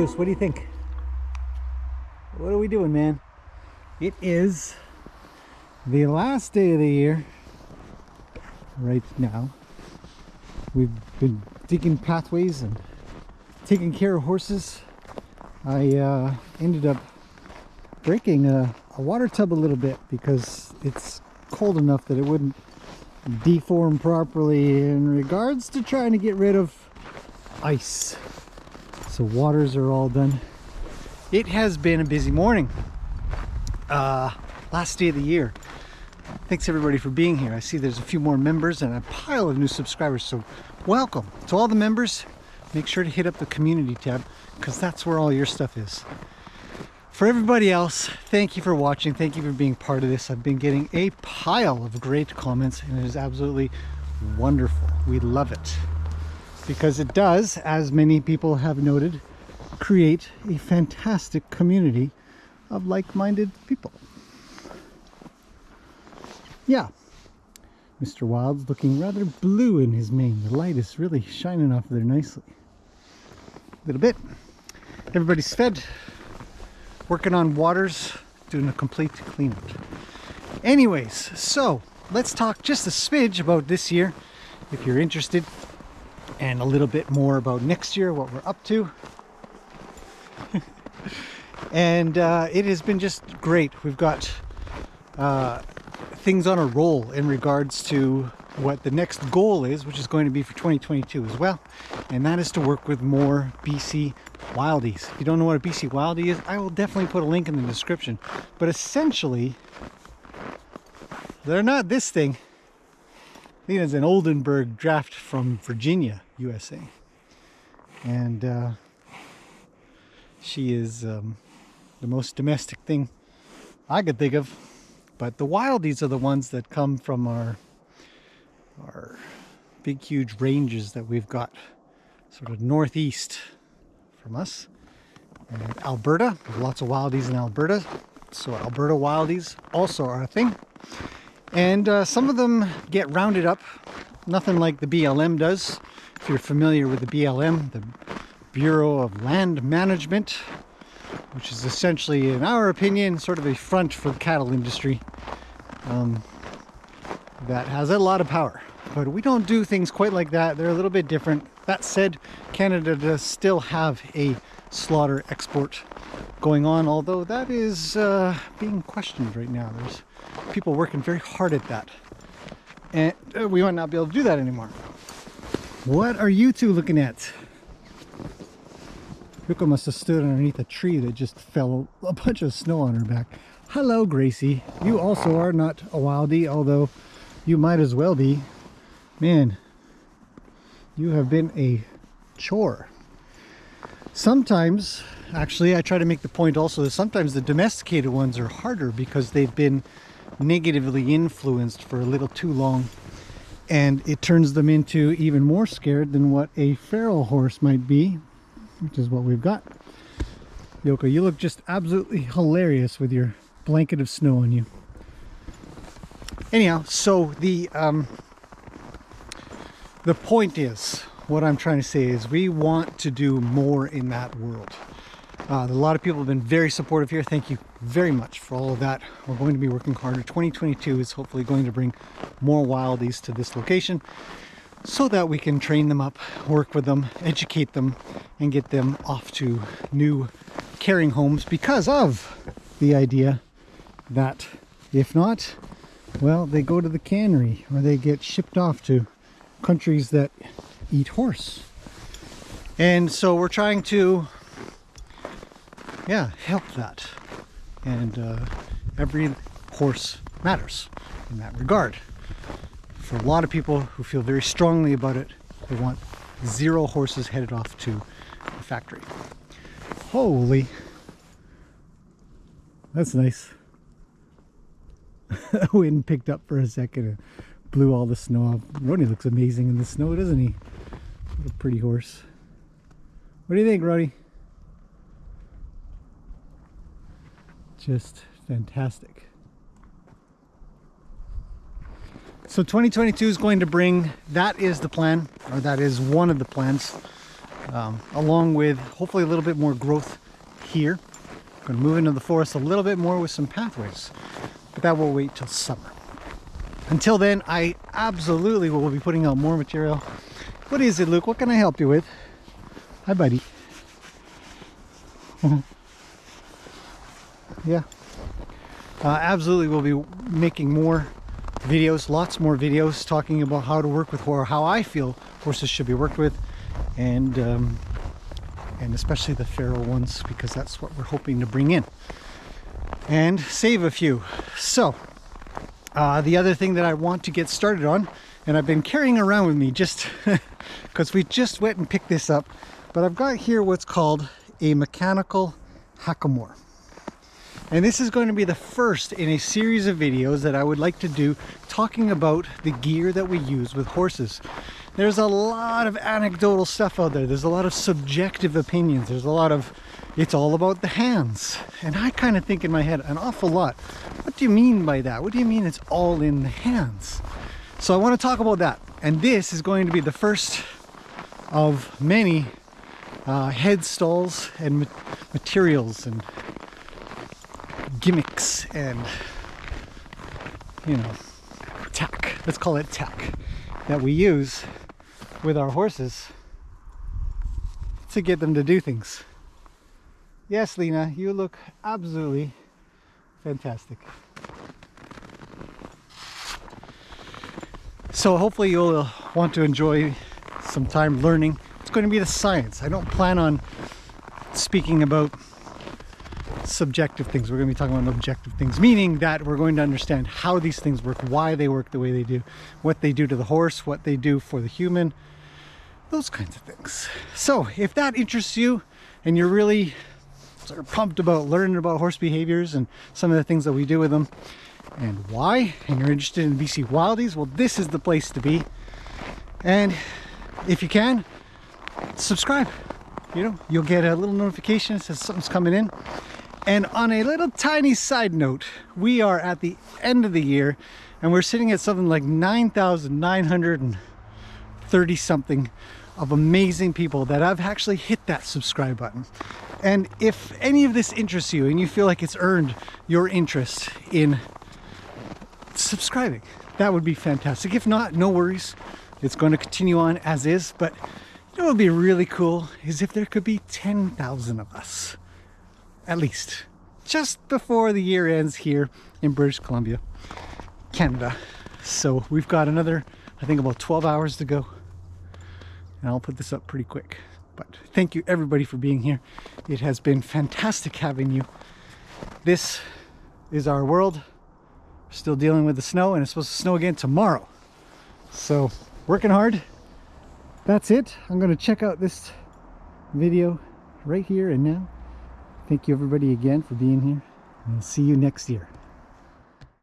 Moose, what do you think? What are we doing, man? It is the last day of the year right now. We've been digging pathways and taking care of horses. I ended up breaking a water tub a little bit because it's cold enough that it wouldn't deform properly in regards to trying to get rid of ice. So waters are all done. It has been a busy morning. Last day of the year. Thanks everybody for being here. I see there's a few more members and a pile of new subscribers, so welcome to all the members. Make sure to hit up the community tab because that's where all your stuff is. For everybody else, thank you for watching. Thank you for being part of this. I've been getting a pile of great comments and it is absolutely wonderful. We love it because it does, as many people have noted, create a fantastic community of like-minded people. Yeah, Mr. Wild's looking rather blue in his mane. The light is really shining off there nicely. A little bit. Everybody's fed. Working on waters, doing a complete cleanup. Anyways, so let's talk just a smidge about this year, if you're interested, and a little bit more about next year, what we're up to. And it has been just great. We've got things on a roll in regards to what the next goal is, which is going to be for 2022 as well, and that is to work with more BC Wildies. If you don't know what a BC Wildie is, I will definitely put a link in the description. But essentially, they're not this thing. I think it's an Oldenburg draft from Virginia, USA. And she is the most domestic thing I could think of. But the Wildies are the ones that come from our big, huge ranges that we've got sort of northeast from us. And Alberta, there's lots of Wildies in Alberta. So Alberta Wildies also are a thing. And some of them get rounded up, nothing like the BLM does. If you're familiar with the BLM, the Bureau of Land Management, which is essentially, in our opinion, sort of a front for the cattle industry that has a lot of power. But we don't do things quite like that. They're a little bit different. That said, Canada does still have a slaughter export going on, although that is being questioned right now. There's people working very hard at that. And we might not be able to do that anymore. What are you two looking at? Yuko must have stood underneath a tree that just fell a bunch of snow on her back. Hello, Gracie. You also are not a Wildie, although you might as well be. Man, you have been a chore. Sometimes, actually, I try to make the point also that sometimes the domesticated ones are harder because they've been negatively influenced for a little too long, and it turns them into even more scared than what a feral horse might be, which is what we've got. Yoko, you look just absolutely hilarious with your blanket of snow on you. Anyhow, so the point is, what I'm trying to say is we want to do more in that world. A lot of people have been very supportive here. Thank you very much for all of that. We're going to be working harder. 2022 is hopefully going to bring more Wildies to this location so that we can train them up, work with them, educate them, and get them off to new caring homes because of the idea that if not, well, they go to the cannery or they get shipped off to countries that eat horse. And so we're trying to help that, and every horse matters in that regard. For a lot of people who feel very strongly about it, they want 0 horses headed off to the factory. Holy, that's nice. The wind picked up for a second and blew all the snow off. Rody looks amazing in the snow, doesn't he? What a pretty horse. What do you think, Rody? Just fantastic. So 2022 is going to bring, that is the plan, or that is one of the plans, along with hopefully a little bit more growth here. I'm going to move into the forest a little bit more with some pathways, but that will wait till summer. Until then, I absolutely will be putting out more material. What is it, Luke? What can I help you with? Hi, buddy. Yeah. Absolutely, we'll be making more videos, lots more videos talking about how to work with horse, how I feel horses should be worked with, and especially the feral ones, because that's what we're hoping to bring in and save a few. So the other thing that I want to get started on, and I've been carrying around with me just because we just went and picked this up, but I've got here what's called a mechanical hackamore. And this is going to be the first in a series of videos that I would like to do talking about the gear that we use with horses. There's a lot of anecdotal stuff out there. There's a lot of subjective opinions. There's a lot of, it's all about the hands. And I kind of think in my head an awful lot. What do you mean by that? What do you mean it's all in the hands? So I want to talk about that. And this is going to be the first of many head stalls and materials and gimmicks and, you know, tack, let's call it tack, that we use with our horses to get them to do things. Yes, Lena, you look absolutely fantastic. So hopefully you'll want to enjoy some time learning. It's going to be the science. I don't plan on speaking about subjective things. We're going to be talking about objective things, meaning that we're going to understand how these things work, why they work the way they do, what they do to the horse, what they do for the human, those kinds of things. So if that interests you and you're really sort of pumped about learning about horse behaviors and some of the things that we do with them and why, and you're interested in BC Wildies, well, this is the place to be. And if you can, subscribe. You know, you'll get a little notification that says something's coming in. And on a little tiny side note, we are at the end of the year and we're sitting at something like 9,930 something of amazing people that have actually hit that subscribe button. And if any of this interests you and you feel like it's earned your interest in subscribing, that would be fantastic. If not, no worries. It's going to continue on as is. But you know what would be really cool is if there could be 10,000 of us. At least, just before the year ends here in British Columbia, Canada. So we've got another, I think, about 12 hours to go. And I'll put this up pretty quick. But thank you everybody for being here. It has been fantastic having you. This is our world. We're still dealing with the snow, and it's supposed to snow again tomorrow. So working hard. That's it. I'm going to check out this video right here and now. Thank you everybody again for being here, and I'll see you next year.